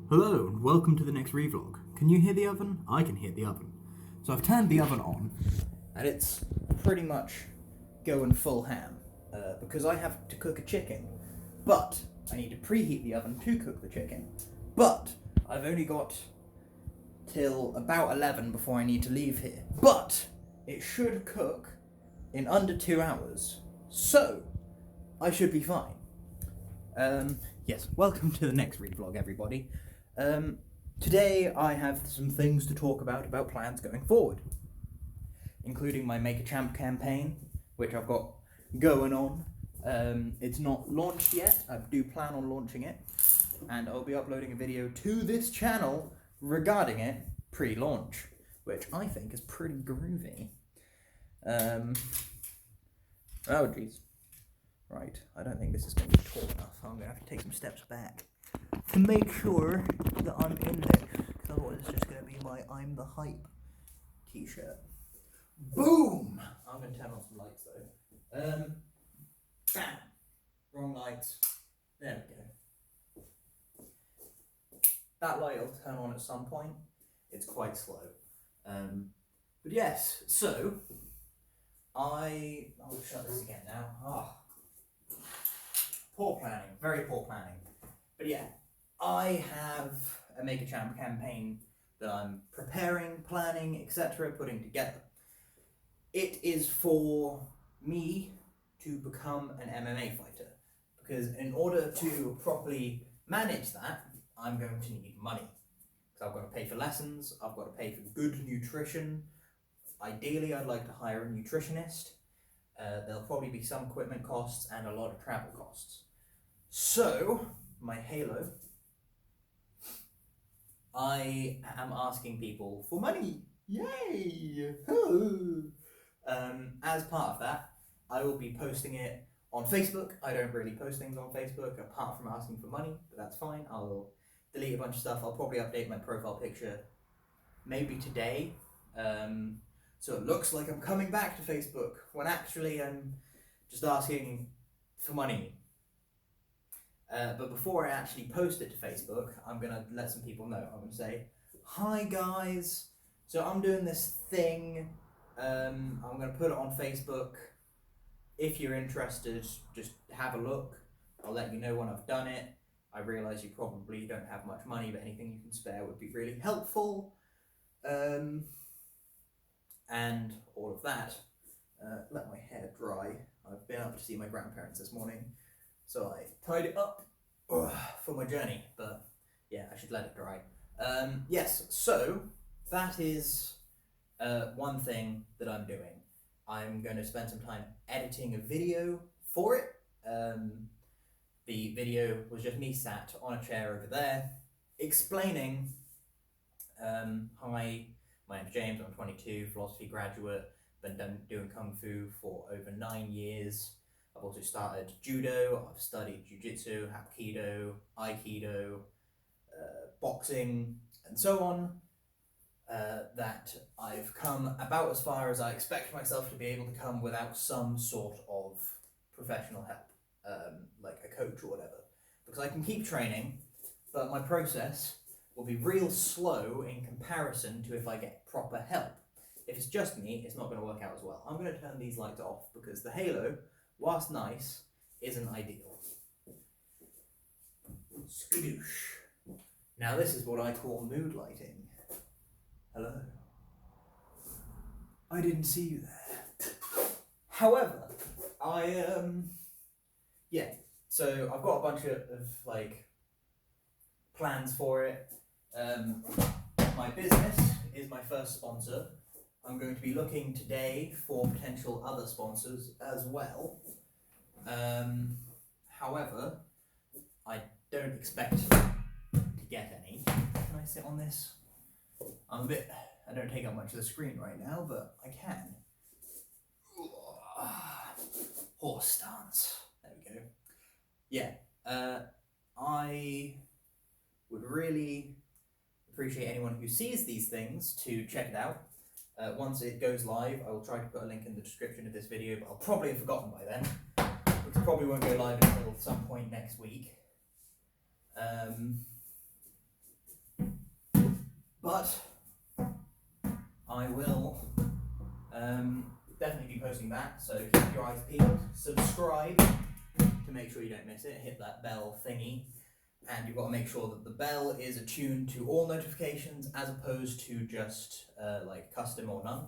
Hello and welcome to the next ReeVlog. Can you hear the oven? I can hear the oven. So I've turned the oven on and it's pretty much going full ham because I have to cook a chicken. But I need to preheat the oven to cook the chicken. But I've only got till about 11 before I need to leave here. But it should cook in under 2 hours. So I should be fine. Yes, welcome to the next ReeVlog, everybody. Today I have some things to talk about plans going forward, including my MakeAChamp campaign, which I've got going on. It's not launched yet. I do plan on launching it, and I'll be uploading a video to this channel regarding it pre-launch, which I think is pretty groovy. Oh geez. Right, I don't think this is going to be tall enough. I'm going to have to take some steps back to make sure that I'm in this, because otherwise it's just going to be my I'm the Hype t-shirt. Boom! I'm going to turn on some lights though. Bam! Wrong lights. There we go. That light will turn on at some point. It's quite slow. But yes, so I'll shut this again now. Poor planning, very poor planning. But yeah, I have a MakeAChamp campaign that I'm preparing, planning, etc., putting together. It is for me to become an MMA fighter, because in order to properly manage that, I'm going to need money. So I've got to pay for lessons, I've got to pay for good nutrition. Ideally, I'd like to hire a nutritionist. There'll probably be some equipment costs and a lot of travel costs. So, my halo, I am asking people for money. Yay! As part of that, I will be posting it on Facebook. I don't really post things on Facebook apart from asking for money, but that's fine. I'll delete a bunch of stuff. I'll probably update my profile picture maybe today. So it looks like I'm coming back to Facebook when actually I'm just asking for money. But before I actually post it to Facebook, I'm going to let some people know. I'm going to say, hi guys, so I'm doing this thing. I'm going to put it on Facebook. If you're interested, just have a look. I'll let you know when I've done it. I realise you probably don't have much money, but anything you can spare would be really helpful. And all of that. Let my hair dry. I've been up to see my grandparents this morning, so I tied it up for my journey, but yeah, I should let it dry. Yes, so that is one thing that I'm doing. I'm going to spend some time editing a video for it. The video was just me sat on a chair over there, explaining, hi, my name's James, I'm 22, philosophy graduate, been doing Kung Fu for over 9 years. I've also started Judo, I've studied Jiu-Jitsu, Hapkido, Aikido, boxing, and so on. That I've come about as far as I expect myself to be able to come without some sort of professional help, like a coach or whatever. Because I can keep training, but my process will be real slow in comparison to if I get proper help. If it's just me, it's not going to work out as well. I'm going to turn these lights off because the halo, whilst nice, isn't ideal. Skadoosh. Now this is what I call mood lighting. Hello. I didn't see you there. However, yeah, so I've got a bunch of like plans for it. My business is my first sponsor. I'm going to be looking today for potential other sponsors as well. However, I don't expect to get any. Can I sit on this? I don't take up much of the screen right now, but I can. Horse stance. There we go. Yeah, I would really appreciate anyone who sees these things to check it out. Once it goes live, I will try to put a link in the description of this video, but I'll probably have forgotten by then. It probably won't go live until some point next week. But I will definitely be posting that, so keep your eyes peeled. Subscribe to make sure you don't miss it. Hit that bell thingy, and you've got to make sure that the bell is attuned to all notifications as opposed to just like custom or none,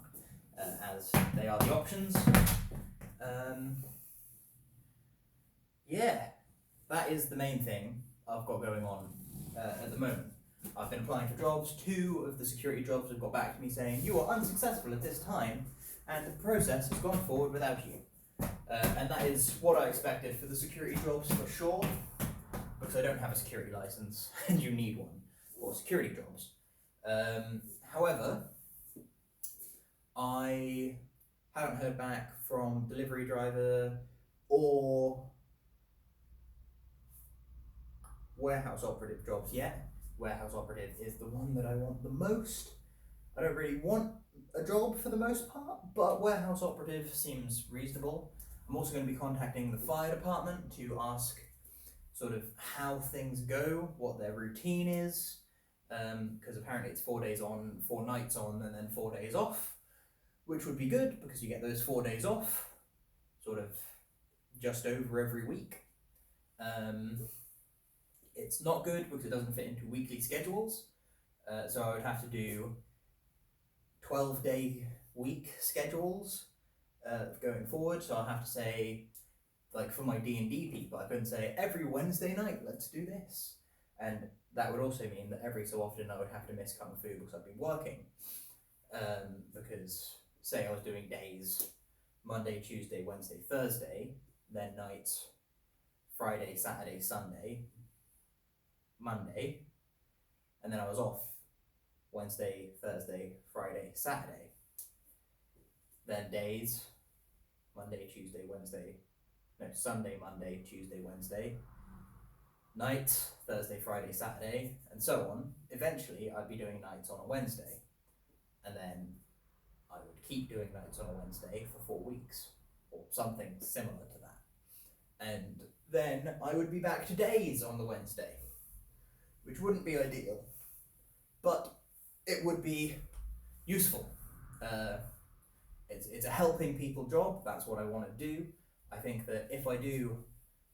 as they are the options. Yeah, that is the main thing I've got going on at the moment. I've been applying for jobs. 2 of the security jobs have got back to me saying, you are unsuccessful at this time, and the process has gone forward without you. And that is what I expected for the security jobs for sure, because I don't have a security license, and you need one for security jobs. However, I haven't heard back from delivery driver or warehouse operative jobs yet. Warehouse operative is the one that I want the most. I don't really want a job for the most part, but warehouse operative seems reasonable. I'm also going to be contacting the fire department to ask sort of how things go, what their routine is, because apparently it's 4 days on, 4 nights on, and then 4 days off, which would be good because you get those 4 days off sort of just over every week. It's not good because it doesn't fit into weekly schedules, so I would have to do 12-day week schedules going forward. So I'll have to say, like for my D&D people, I couldn't say every Wednesday night let's do this, and that would also mean that every so often I would have to miss Kung Fu because I'd be working, because say I was doing days Monday, Tuesday, Wednesday, Thursday, then nights Friday, Saturday, Sunday, Monday, and then I was off Wednesday, Thursday, Friday, Saturday. Then days, Monday, Tuesday, Wednesday, no, Sunday, Monday, Tuesday, Wednesday. Nights, Thursday, Friday, Saturday, and so on. Eventually, I'd be doing nights on a Wednesday, and then I would keep doing nights on a Wednesday for 4 weeks, or something similar to that. And then I would be back to days on the Wednesday, which wouldn't be ideal, but it would be useful. It's a helping people job. That's what I want to do. I think that if I do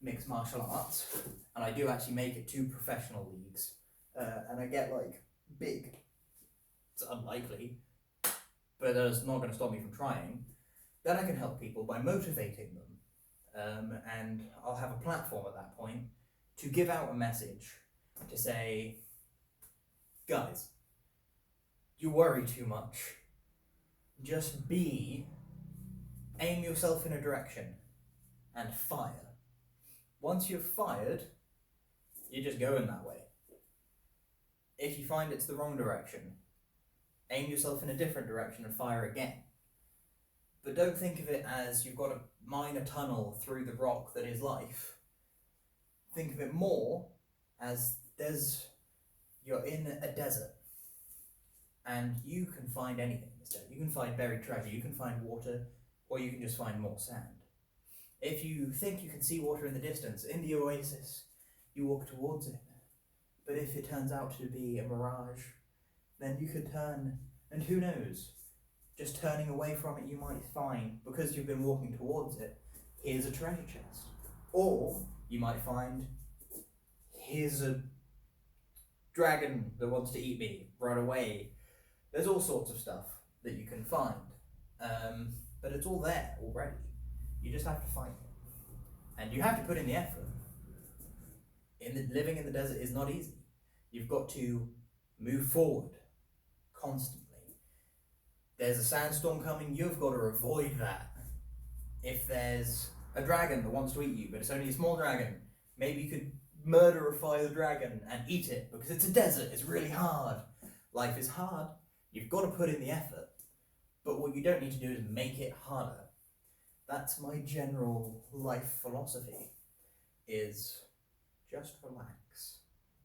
mixed martial arts, and I do actually make it to professional leagues, and I get like big, it's unlikely, but that's not going to stop me from trying, then I can help people by motivating them. And I'll have a platform at that point to give out a message to say, guys, you worry too much. Just aim yourself in a direction and fire. Once you've fired, you're just going that way. If you find it's the wrong direction, aim yourself in a different direction and fire again. But don't think of it as you've got to mine a tunnel through the rock that is life. Think of it more as you're in a desert, and you can find anything in this desert. You can find buried treasure, you can find water, or you can just find more sand. If you think you can see water in the distance, in the oasis, you walk towards it. But if it turns out to be a mirage, then you could turn, and who knows, just turning away from it you might find, because you've been walking towards it, here's a treasure chest. Or you might find, here's a dragon that wants to eat me, run away. There's all sorts of stuff that you can find, but it's all there already. You just have to find it, and you have to put in the effort. Living in the desert is not easy. You've got to move forward constantly. There's a sandstorm coming, you've got to avoid that. If there's a dragon that wants to eat you, but it's only a small dragon, maybe you could murderify the dragon and eat it, because it's a desert, it's really hard. Life is hard, you've got to put in the effort, but what you don't need to do is make it harder. That's my general life philosophy, is just relax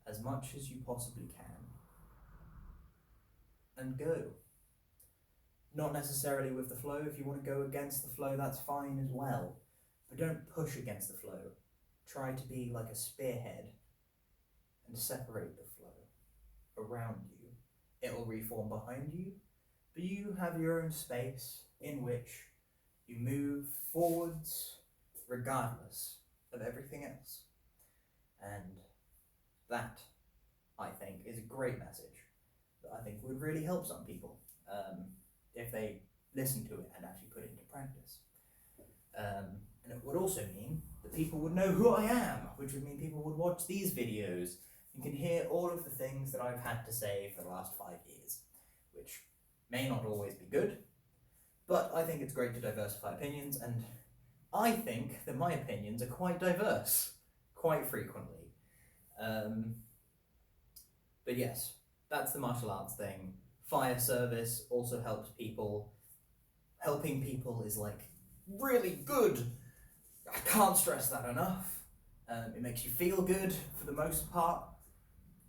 as much as you possibly can and go. Not necessarily with the flow. If you want to go against the flow, that's fine as well, but don't push against the flow. Try to be like a spearhead and separate the flow around you it'll reform behind you, but you have your own space in which you move forwards regardless of everything else. And that, I think, is a great message that I think would really help some people if they listen to it and actually put it into practice. And it would also mean that people would know who I am, which would mean people would watch these videos and can hear all of the things that I've had to say for the last 5 years, which may not always be good, but I think it's great to diversify opinions, and I think that my opinions are quite diverse, quite frequently. But yes, that's the martial arts thing. Fire service also helps people. Helping people is like really good. I can't stress that enough. It makes you feel good for the most part.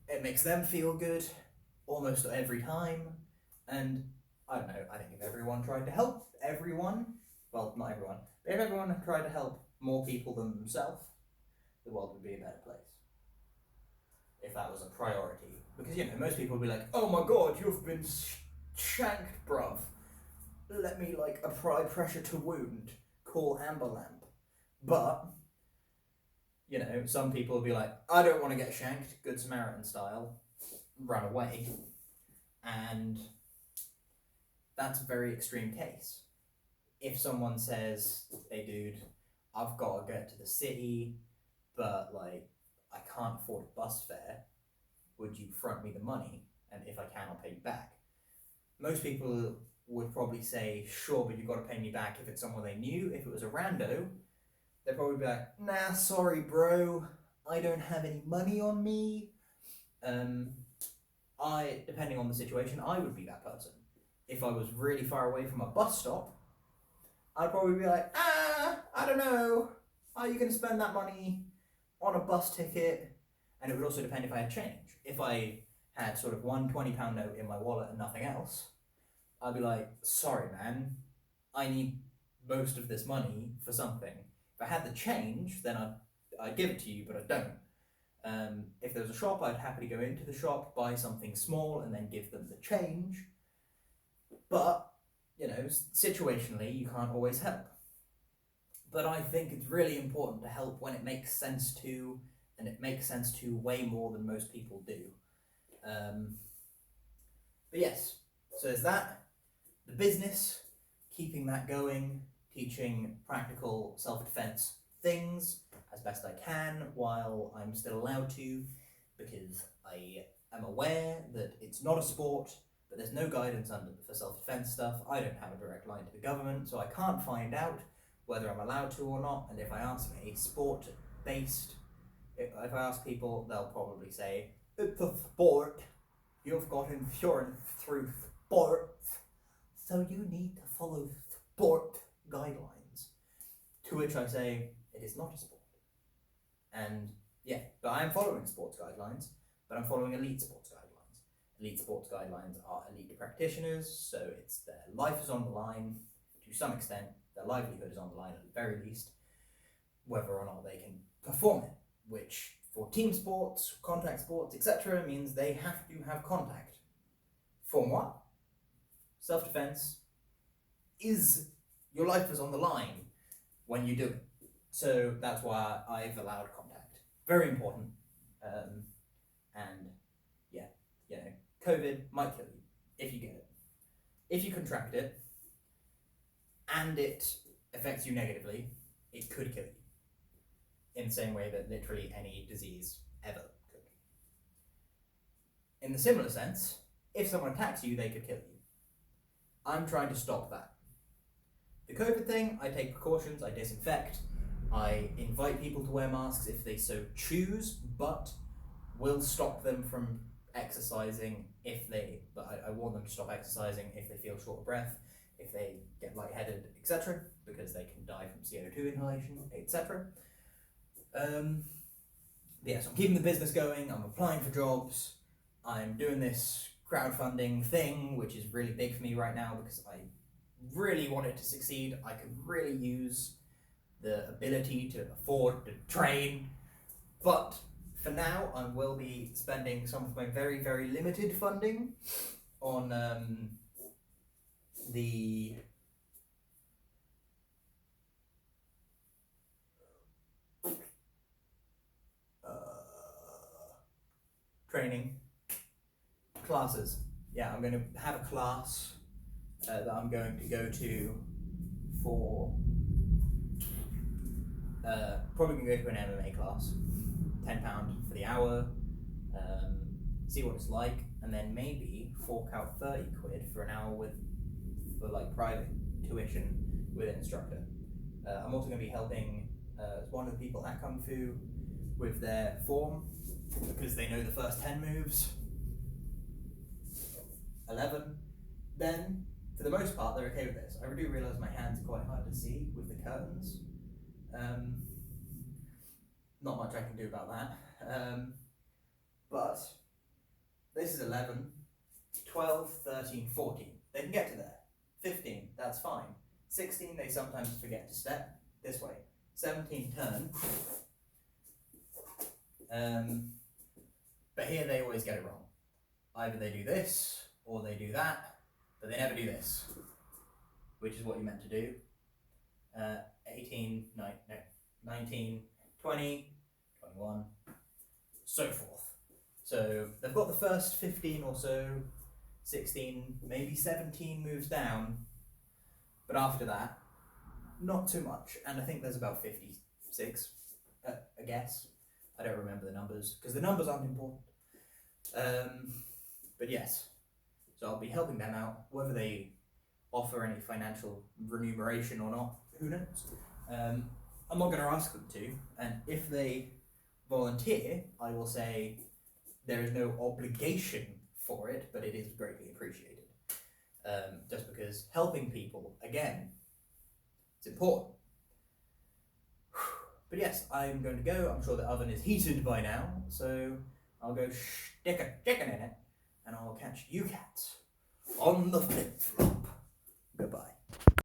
It makes them feel good almost every time. And I don't know, I think if everyone tried to help everyone, well, not everyone, but if everyone tried to help more people than themselves, the world would be a better place. If that was a priority. Because, you know, most people would be like, oh my god, you've been shanked, bruv. Let me, like, apply pressure to wound. Call Amber Lamp. But, you know, some people will be like, I don't want to get shanked, Good Samaritan style. Run away. And that's a very extreme case. If someone says, hey dude, I've got to get to the city, but, like, I can't afford a bus fare, would you front me the money? And if I can, I'll pay you back. Most people would probably say, sure, but you've got to pay me back if it's someone they knew. If it was a rando, they'd probably be like, nah, sorry, bro, I don't have any money on me. Depending on the situation, I would be that person. If I was really far away from a bus stop, I'd probably be like, I don't know, are you going to spend that money on a bus ticket? And it would also depend if I had change. If I had sort of one £20 note in my wallet and nothing else, I'd be like, sorry man, I need most of this money for something. If I had the change, then I'd give it to you, but I don't. If there was a shop, I'd happily go into the shop, buy something small, and then give them the change. But, you know, situationally, you can't always help. But I think it's really important to help when it makes sense to, and it makes sense to way more than most people do. But yes, so there's that. The business, keeping that going, teaching practical self-defense things as best I can while I'm still allowed to, because I am aware that it's not a sport, but there's no guidance for self-defense stuff. I don't have a direct line to the government, so I can't find out whether I'm allowed to or not. And if I ask a sport-based, if I ask people, they'll probably say, it's a sport, you've got insurance through sports, so you need to follow sport guidelines. To which I say, it is not a sport. And yeah, but I am following sports guidelines, but I'm following elite sports guidelines. Elite sports guidelines are elite practitioners, so it's their life is on the line to some extent, their livelihood is on the line at the very least, whether or not they can perform it, which for team sports, contact sports, etc. means they have to have contact. For what? Self-defense is, your life is on the line when you do it. So that's why I've allowed contact. Very important. And yeah, you know, COVID might kill you if you get it. If you contract it and it affects you negatively, it could kill you. In the same way that literally any disease ever could. In the similar sense, if someone attacks you, they could kill you. I'm trying to stop that. The COVID thing, I take precautions, I disinfect, I invite people to wear masks if they so choose, but will stop them from exercising I warn them to stop exercising if they feel short of breath, if they get lightheaded, etc., because they can die from CO2 inhalation, etc. Yeah, so I'm keeping the business going, I'm applying for jobs, I'm doing this crowdfunding thing, which is really big for me right now because I really want it to succeed. I could really use the ability to afford to train, but for now I will be spending some of my very, very limited funding on the training classes. Yeah, I'm going to have a class that I'm going to go to for probably going to go to an MMA class, £10 for the hour, see what it's like, and then maybe fork out 30 quid for an hour for like private tuition with an instructor. I'm also going to be helping one of the people at Kung Fu with their form, because they know the first 10 moves, 11. Then, for the most part, they're okay with this. I do realise my hands are quite hard to see with the curtains. Not much I can do about that. But this is 11, 12, 13, 14. They can get to there. 15, that's fine. 16, they sometimes forget to step this way. 17, turn. But here they always get it wrong. Either they do this, or they do that, but they never do this, which is what you're meant to do. 18, 19, 20, 21, so forth. So they've got the first 15 or so, 16, maybe 17 moves down, but after that, not too much. And I think there's about 56, I guess. I don't remember the numbers, because the numbers aren't important. But yes, so I'll be helping them out, whether they offer any financial remuneration or not, who knows. I'm not going to ask them to, and if they volunteer, I will say there is no obligation for it, but it is greatly appreciated. Just because helping people, again, it's important. But yes, I'm going to go. I'm sure the oven is heated by now, so I'll go stick a chicken in it, and I'll catch you cats on the flip-flop. Goodbye.